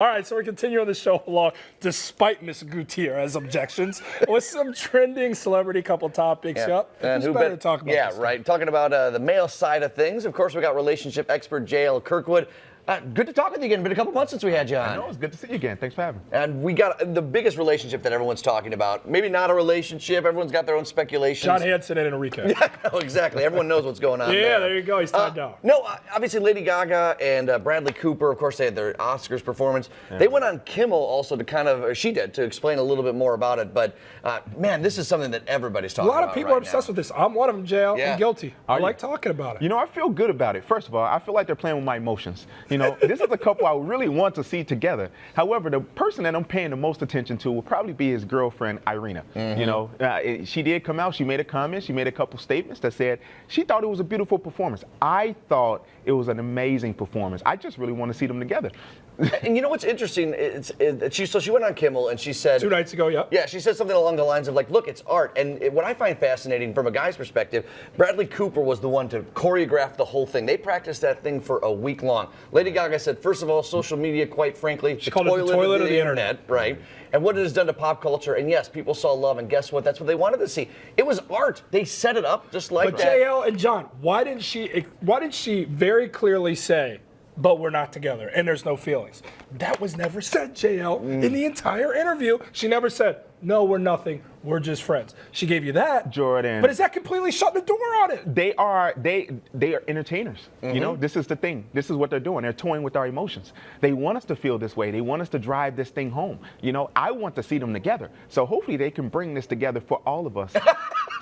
All right, so we're continuing the show along, despite Miss Gutierrez's objections, with some trending celebrity couple topics. Yeah. Yep. And who's better to talk about Yeah, this right. Talking about the male side of things. Of course, we got relationship expert JL Kirkwood. Good to talk with you again. Been a couple months since we had you on. I know, it's good to see you again. Thanks for having me. And we got the biggest relationship that everyone's talking about. Maybe not a relationship. Everyone's got their own speculations. John Hanson and Enrique. Yeah, no, exactly. Everyone knows what's going on there you go. He's tied down. No, obviously Lady Gaga and Bradley Cooper, of course, they had their Oscars performance. Yeah. They went on Kimmel also to kind of, or she did, to explain a little bit more about it. But, man, this is something that everybody's talking about. A lot of people are obsessed with this. I'm one of them, JL. Yeah. I'm guilty. I like talking about it. You know, I feel good about it. First of all, I feel like they're playing with my emotions. You know, this is a couple I really want to see together. However, the person that I'm paying the most attention to will probably be his girlfriend, Irina. Mm-hmm. You know, she did come out. She made a comment. She made a couple statements that said she thought it was a beautiful performance. I thought it was an amazing performance. I just really want to see them together. And you know what's interesting? She went on Kimmel and she said 2 nights ago, yeah, she said something along the lines of like, look, it's art. And what I find fascinating from a guy's perspective, Bradley Cooper was the one to choreograph the whole thing. They practiced that thing for a week long. Lady Gaga said, first of all, social media, quite frankly, she called it the toilet of the internet, right? And what it has done to pop culture. And yes, people saw love, and guess what? That's what they wanted to see. It was art. They set it up just like that. But JL and John, why didn't she very clearly say, but we're not together, and there's no feelings? That was never said, JL. In the entire interview, she never said, no, we're nothing, we're just friends. She gave you that, Jordan. But is that completely shutting the door on it? They are entertainers. Mm-hmm. You know, this is the thing. This is what they're doing. They're toying with our emotions. They want us to feel this way. They want us to drive this thing home. You know, I want to see them together. So hopefully they can bring this together for all of us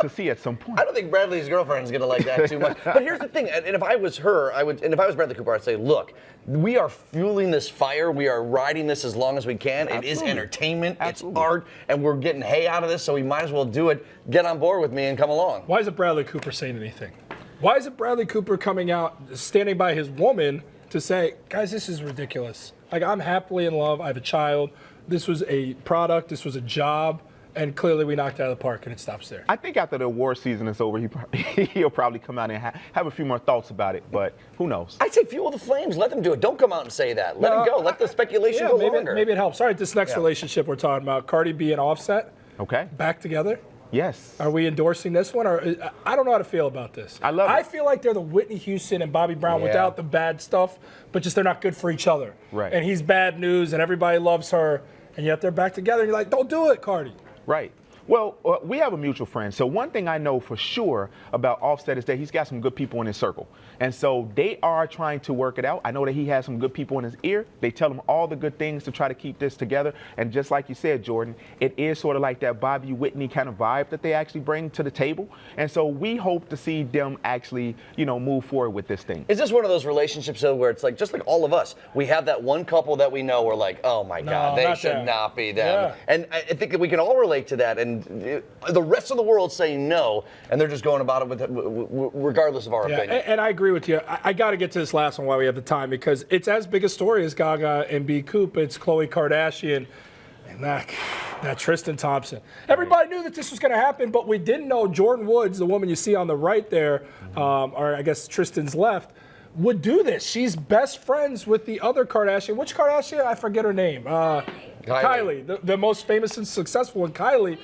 to see at some point. I don't think Bradley's girlfriend is going to like that too much. But here's the thing, and if I was her, and if I was Bradley Cooper, I'd say, look, we are fueling this fire. We are riding this as long as we can. Absolutely. It is entertainment. Absolutely. It's art, and we're getting hay out of this, so we might as well do it. Get on board with me and come along. Why isn't Bradley Cooper saying anything? Why isn't Bradley Cooper coming out, standing by his woman to say, guys, this is ridiculous. Like, I'm happily in love. I have a child. This was a product. This was a job. And clearly we knocked it out of the park, and it stops there. I think after the award season is over, he'll probably come out and have a few more thoughts about it, but who knows? I'd say fuel the flames. Let them do it. Don't come out and say that. Let it go. Let the speculation go longer. Maybe it helps. All right, this next relationship we're talking about, Cardi B and Offset. Okay. Back together. Yes. Are we endorsing this one? Or I don't know how to feel about this. I love it. I feel like they're the Whitney Houston and Bobby Brown without the bad stuff, but just they're not good for each other. Right. And he's bad news, and everybody loves her, and yet they're back together, and you're like, don't do it, Cardi. Right. Well, we have a mutual friend. So one thing I know for sure about Offset is that he's got some good people in his circle. And so they are trying to work it out. I know that he has some good people in his ear. They tell him all the good things to try to keep this together. And just like you said, Jordan, it is sort of like that Bobby Whitney kind of vibe that they actually bring to the table. And so we hope to see them actually, you know, move forward with this thing. Is this one of those relationships, though, where it's like, just like all of us, we have that one couple that we know we're like, oh my God, they should not be them. Yeah. And I think that we can all relate to that. And the rest of the world saying no, and they're just going about it with regardless of our opinion. And I agree with you. I got to get to this last one while we have the time, because it's as big a story as Gaga and B. Coop. It's Khloe Kardashian and that Tristan Thompson. Everybody knew that this was going to happen, but we didn't know Jordan Woods, the woman you see on the right there, or I guess Tristan's left, would do this. She's best friends with the other Kardashian. Which Kardashian? I forget her name. Kylie, the most famous and successful one. Kylie.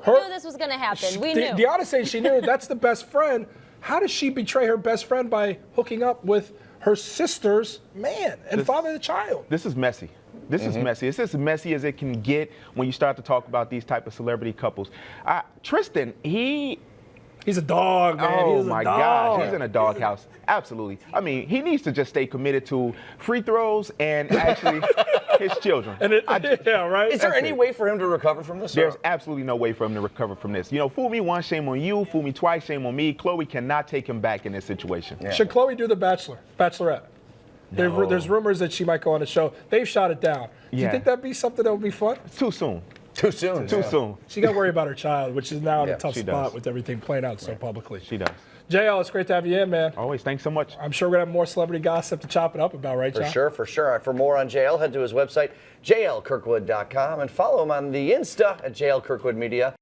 We knew this was going to happen. We knew. Deanna saying she knew that's the best friend. How does she betray her best friend by hooking up with her sister's man and father of the child? This is messy. This is messy. It's as messy as it can get when you start to talk about these type of celebrity couples. Tristan, he's a dog, man. Oh, he's my dog. God. He's in a doghouse. Absolutely. I mean, he needs to just stay committed to free throws and actually his children. Right? Is there any way for him to recover from this? There's absolutely no way for him to recover from this. You know, fool me once, shame on you. Fool me twice, shame on me. Khloe cannot take him back in this situation. Yeah. Should Khloe do The Bachelorette? No. There's rumors that she might go on the show. They've shot it down. Do you think that'd be something that would be fun? Too soon. Too soon. Too soon. She got to worry about her child, which is now in a tough spot does. with everything playing out so publicly. She does. JL, it's great to have you in, man. Always. Thanks so much. I'm sure we're going to have more celebrity gossip to chop it up about, right, John? For sure. For more on JL, head to his website, jlkirkwood.com, and follow him on the Insta at JL Kirkwood Media.